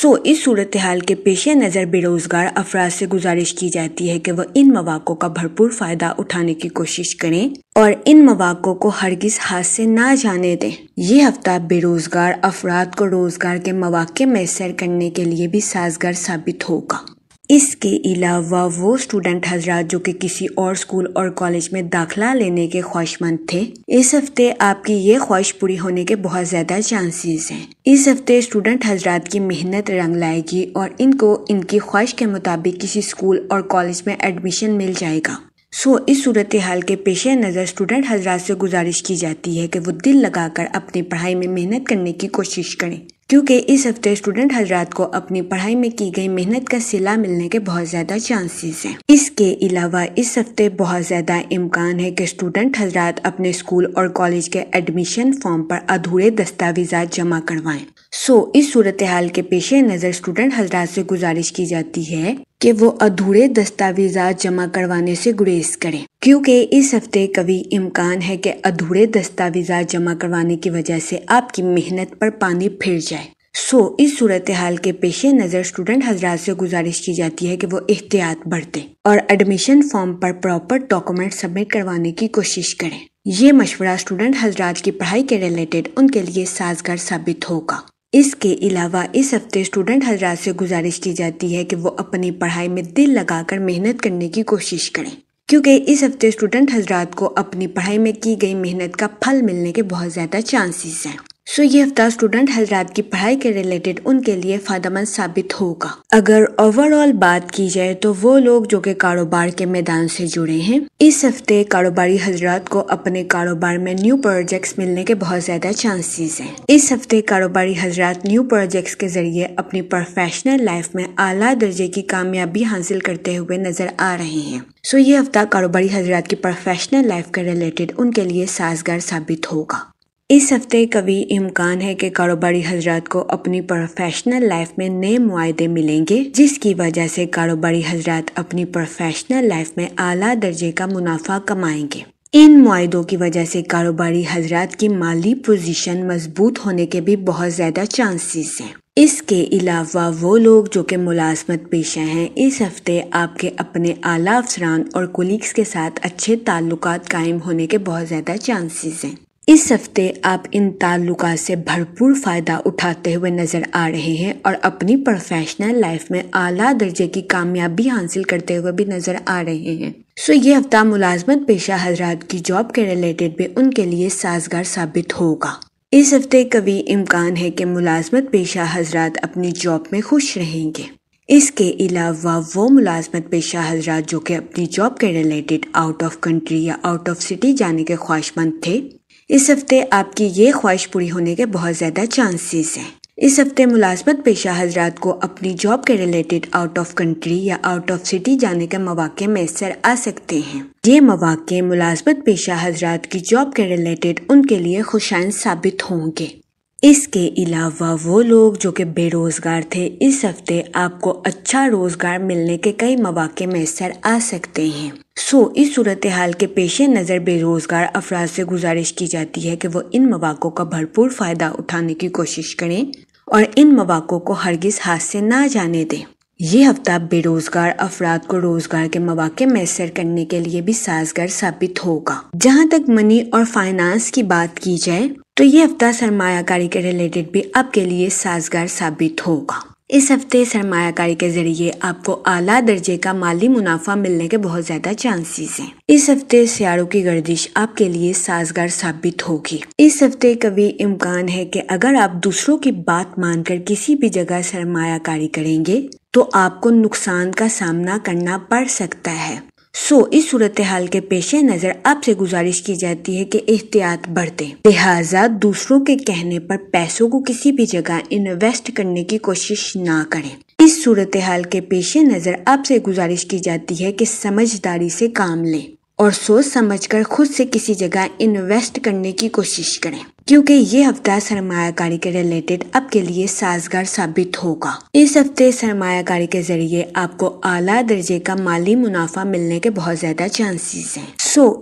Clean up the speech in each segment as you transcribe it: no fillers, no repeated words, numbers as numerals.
اس صورتحال کے پیش نظر بے روزگار افراد سے گزارش کی جاتی ہے کہ وہ ان مواقع کا بھرپور فائدہ اٹھانے کی کوشش کریں اور ان مواقع کو ہرگز ہاتھ سے نہ جانے دیں۔ یہ ہفتہ بے روزگار افراد کو روزگار کے مواقع میسر کرنے کے لیے بھی سازگار ثابت ہوگا۔ اس کے علاوہ وہ اسٹوڈنٹ حضرات جو کہ کسی اور اسکول اور کالج میں داخلہ لینے کے خواہشمند تھے، اس ہفتے آپ کی یہ خواہش پوری ہونے کے بہت زیادہ چانسز ہیں۔ اس ہفتے اسٹوڈنٹ حضرات کی محنت رنگ لائے گی اور ان کو ان کی خواہش کے مطابق کسی اسکول اور کالج میں ایڈمیشن مل جائے گا۔ اس صورتحال کے پیش نظر اسٹوڈنٹ حضرات سے گزارش کی جاتی ہے کہ وہ دل لگا کر اپنی پڑھائی میں محنت کرنے کی کوشش کریں، کیونکہ اس ہفتے اسٹوڈنٹ حضرات کو اپنی پڑھائی میں کی گئی محنت کا صلہ ملنے کے بہت زیادہ چانسز ہیں۔ اس کے علاوہ اس ہفتے بہت زیادہ امکان ہے کہ اسٹوڈنٹ حضرات اپنے اسکول اور کالج کے ایڈمیشن فارم پر ادھورے دستاویزات جمع کروائیں۔ اس صورتحال کے پیش نظر اسٹوڈنٹ حضرات سے گزارش کی جاتی ہے کہ وہ ادھورے دستاویزات جمع کروانے سے گریز کریں، کیونکہ اس ہفتے قوی امکان ہے کہ ادھورے دستاویزات جمع کروانے کی وجہ سے آپ کی محنت پر پانی پھر جائے۔ اس صورتحال کے پیش نظر اسٹوڈنٹ حضرات سے گزارش کی جاتی ہے کہ وہ احتیاط برتیں اور ایڈمیشن فارم پر پراپر ڈاکومنٹ سبمٹ کروانے کی کوشش کریں۔ یہ مشورہ اسٹوڈنٹ حضرات کی پڑھائی کے ریلیٹڈ ان کے لیے سازگار ثابت ہوگا۔ اس کے علاوہ اس ہفتے اسٹوڈنٹ حضرات سے گزارش کی جاتی ہے کہ وہ اپنی پڑھائی میں دل لگا کر محنت کرنے کی کوشش کریں، کیونکہ اس ہفتے اسٹوڈنٹ حضرات کو اپنی پڑھائی میں کی گئی محنت کا پھل ملنے کے بہت زیادہ چانسز ہیں۔ یہ ہفتہ اسٹوڈنٹ حضرات کی پڑھائی کے ریلیٹڈ ان کے لیے فائدہ مند ثابت ہوگا۔ اگر اوور آل بات کی جائے تو وہ لوگ جو کہ کاروبار کے میدان سے جڑے ہیں، اس ہفتے کاروباری حضرات کو اپنے کاروبار میں نیو پروجیکٹس ملنے کے بہت زیادہ چانسز ہیں۔ اس ہفتے کاروباری حضرات نیو پروجیکٹس کے ذریعے اپنی پروفیشنل لائف میں اعلیٰ درجے کی کامیابی حاصل کرتے ہوئے نظر آ رہے ہیں۔ یہ ہفتہ کاروباری حضرات کی پروفیشنل لائف کے ریلیٹڈ ان کے لیے سازگار ثابت ہوگا۔ اس ہفتے قوی امکان ہے کہ کاروباری حضرات کو اپنی پروفیشنل لائف میں نئے معاہدے ملیں گے، جس کی وجہ سے کاروباری حضرات اپنی پروفیشنل لائف میں اعلیٰ درجے کا منافع کمائیں گے۔ ان معاہدوں کی وجہ سے کاروباری حضرات کی مالی پوزیشن مضبوط ہونے کے بھی بہت زیادہ چانسز ہیں۔ اس کے علاوہ وہ لوگ جو کہ ملازمت پیشہ ہیں، اس ہفتے آپ کے اپنے اعلیٰ افسران اور کولیگز کے ساتھ اچھے تعلقات قائم ہونے کے بہت زیادہ چانسز ہیں۔ اس ہفتے آپ ان تعلقات سے بھرپور فائدہ اٹھاتے ہوئے نظر آ رہے ہیں اور اپنی پروفیشنل لائف میں اعلیٰ درجے کی کامیابی حاصل کرتے ہوئے بھی نظر آ رہے ہیں۔ یہ ہفتہ ملازمت پیشہ حضرات کی جاب کے ریلیٹڈ بھی ان کے لیے سازگار ثابت ہوگا۔ اس ہفتے قوی امکان ہے کہ ملازمت پیشہ حضرات اپنی جاب میں خوش رہیں گے۔ اس کے علاوہ وہ ملازمت پیشہ حضرات جو کہ اپنی جاب کے ریلیٹڈ آؤٹ آف کنٹری یا آؤٹ آف سٹی جانے کے خواہشمند تھے، اس ہفتے آپ کی یہ خواہش پوری ہونے کے بہت زیادہ چانسز ہیں۔ اس ہفتے ملازمت پیشہ حضرات کو اپنی جاب کے ریلیٹڈ آؤٹ آف کنٹری یا آؤٹ آف سٹی جانے کے مواقع میسر آ سکتے ہیں۔ یہ مواقع ملازمت پیشہ حضرات کی جاب کے ریلیٹڈ ان کے لیے خوشائند ثابت ہوں گے۔ اس کے علاوہ وہ لوگ جو کہ بے روزگار تھے، اس ہفتے آپ کو اچھا روزگار ملنے کے کئی مواقع میسر آ سکتے ہیں۔ اس صورتحال کے پیش نظر بے روزگار افراد سے گزارش کی جاتی ہے کہ وہ ان مواقع کا بھرپور فائدہ اٹھانے کی کوشش کریں اور ان مواقع کو ہرگز ہاتھ سے نہ جانے دیں۔ یہ ہفتہ بے روزگار افراد کو روزگار کے مواقع میسر کرنے کے لیے بھی سازگار ثابت ہوگا۔ جہاں تک منی اور فائنانس کی بات کی جائے تو یہ ہفتہ سرمایہ کاری کے ریلیٹڈ بھی آپ کے لیے سازگار ثابت ہوگا۔ اس ہفتے سرمایہ کاری کے ذریعے آپ کو اعلیٰ درجے کا مالی منافع ملنے کے بہت زیادہ چانسز ہیں۔ اس ہفتے سیاروں کی گردش آپ کے لیے سازگار ثابت ہوگی۔ اس ہفتے قوی امکان ہے کہ اگر آپ دوسروں کی بات مان کر کسی بھی جگہ سرمایہ کاری کریں گے تو آپ کو نقصان کا سامنا کرنا پڑ سکتا ہے۔ اس صورتحال کے پیش نظر آپ سے گزارش کی جاتی ہے کہ احتیاط برتیں، لہٰذا دوسروں کے کہنے پر پیسوں کو کسی بھی جگہ انویسٹ کرنے کی کوشش نہ کریں۔ اس صورتحال کے پیش نظر آپ سے گزارش کی جاتی ہے کہ سمجھداری سے کام لیں اور سوچ سمجھ کر خود سے کسی جگہ انویسٹ کرنے کی کوشش کریں، کیونکہ یہ ہفتہ سرمایہ کاری کے ریلیٹڈ آپ کے لیے سازگار ثابت ہوگا۔ اس ہفتے سرمایہ کاری کے ذریعے آپ کو اعلیٰ درجے کا مالی منافع ملنے کے بہت زیادہ چانسز ہیں۔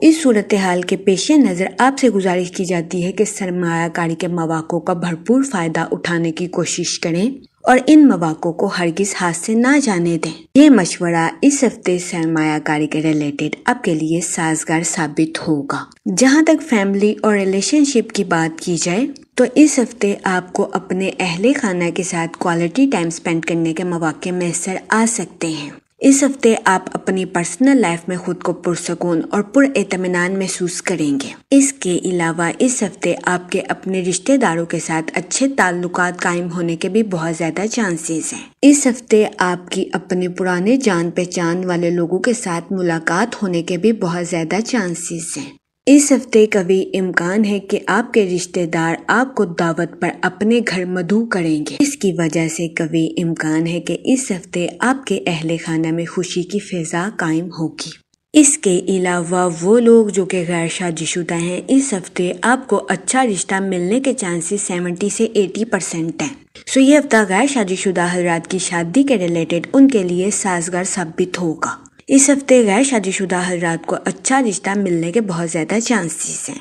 اس صورتحال کے پیش نظر آپ سے گزارش کی جاتی ہے کہ سرمایہ کاری کے مواقع کا بھرپور فائدہ اٹھانے کی کوشش کریں اور ان مواقع کو ہرگز ہاتھ سے نہ جانے دیں۔ یہ مشورہ اس ہفتے سرمایہ کاری کے ریلیٹڈ آپ کے لیے سازگار ثابت ہوگا۔ جہاں تک فیملی اور ریلیشن شپ کی بات کی جائے تو اس ہفتے آپ کو اپنے اہل خانہ کے ساتھ کوالٹی ٹائم سپینڈ کرنے کے مواقع میسر آ سکتے ہیں۔ اس ہفتے آپ اپنی پرسنل لائف میں خود کو پرسکون اور پر اطمینان محسوس کریں گے۔ اس کے علاوہ اس ہفتے آپ کے اپنے رشتہ داروں کے ساتھ اچھے تعلقات قائم ہونے کے بھی بہت زیادہ چانسز ہیں۔ اس ہفتے آپ کی اپنے پرانے جان پہچان والے لوگوں کے ساتھ ملاقات ہونے کے بھی بہت زیادہ چانسز ہیں۔ اس ہفتے قوی امکان ہے کہ آپ کے رشتہ دار آپ کو دعوت پر اپنے گھر مدعو کریں گے۔ اس کی وجہ سے قوی امکان ہے کہ اس ہفتے آپ کے اہل خانہ میں خوشی کی فضا قائم ہوگی۔ اس کے علاوہ وہ لوگ جو کہ غیر شادی شدہ ہیں، اس ہفتے آپ کو اچھا رشتہ ملنے کے چانسز 70 سے 80% ہیں۔ یہ ہفتہ غیر شادی شدہ حضرات کی شادی کے ریلیٹڈ ان کے لیے سازگار ثابت ہوگا۔ اس ہفتے غیر شادی شدہ حضرات کو اچھا رشتہ ملنے کے بہت زیادہ چانسز ہیں۔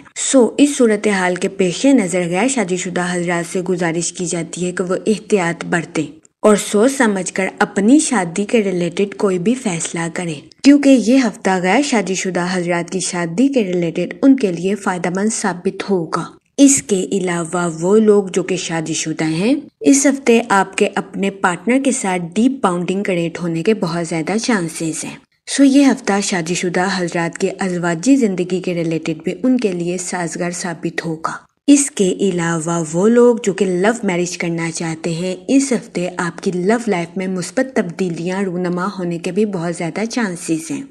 اس صورتحال کے پیش نظر غیر شادی شدہ حضرات سے گزارش کی جاتی ہے کہ وہ احتیاط برتیں اور سوچ سمجھ کر اپنی شادی کے ریلیٹڈ کوئی بھی فیصلہ کریں، کیونکہ یہ ہفتہ غیر شادی شدہ حضرات کی شادی کے ریلیٹڈ ان کے لیے فائدہ مند ثابت ہوگا۔ اس کے علاوہ وہ لوگ جو کہ شادی شدہ ہیں، اس ہفتے آپ کے اپنے پارٹنر کے ساتھ ڈیپ باؤنڈنگ کریٹ ہونے کے بہت زیادہ چانسز ہیں۔ یہ ہفتہ شادی شدہ حضرات کے ازواجی زندگی کے ریلیٹڈ بھی ان کے لیے سازگار ثابت ہوگا۔ اس کے علاوہ وہ لوگ جو کہ لو میرج کرنا چاہتے ہیں، اس ہفتے آپ کی لو لائف میں مثبت تبدیلیاں رونما ہونے کے بھی بہت زیادہ چانسز ہیں۔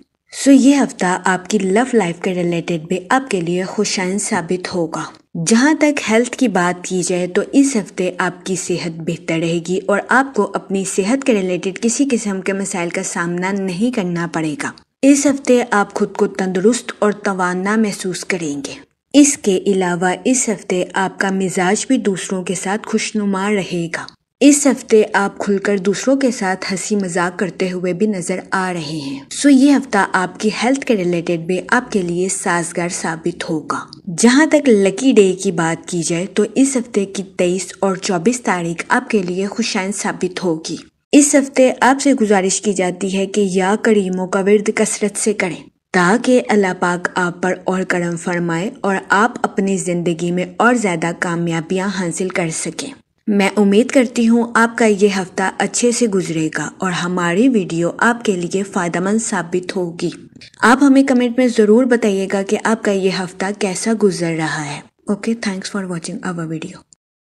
یہ ہفتہ آپ کی لو لائف کے ریلیٹڈ بھی آپ کے لیے خوشائن ثابت ہوگا۔ جہاں تک ہیلتھ کی بات کی جائے تو اس ہفتے آپ کی صحت بہتر رہے گی اور آپ کو اپنی صحت کے ریلیٹڈ کسی قسم کے مسائل کا سامنا نہیں کرنا پڑے گا۔ اس ہفتے آپ خود کو تندرست اور توانا محسوس کریں گے۔ اس کے علاوہ اس ہفتے آپ کا مزاج بھی دوسروں کے ساتھ خوشنما رہے گا۔ اس ہفتے آپ کھل کر دوسروں کے ساتھ ہنسی مذاق کرتے ہوئے بھی نظر آ رہے ہیں۔ یہ ہفتہ آپ کی ہیلتھ کے ریلیٹڈ بھی آپ کے لیے سازگار ثابت ہوگا۔ جہاں تک لکی ڈے کی بات کی جائے تو اس ہفتے کی 23 اور 24 تاریخ آپ کے لیے خوشائن ثابت ہوگی۔ اس ہفتے آپ سے گزارش کی جاتی ہے کہ یا کریموں کا ورد کثرت سے کریں تاکہ اللہ پاک آپ پر اور کرم فرمائے اور آپ اپنی زندگی میں اور زیادہ کامیابیاں حاصل کر سکیں۔ میں امید کرتی ہوں آپ کا یہ ہفتہ اچھے سے گزرے گا اور ہماری ویڈیو آپ کے لیے فائدہ مند ثابت ہوگی۔ آپ ہمیں کمنٹ میں ضرور بتائیے گا کہ آپ کا یہ ہفتہ کیسا گزر رہا ہے۔ Okay, thanks for watching our video.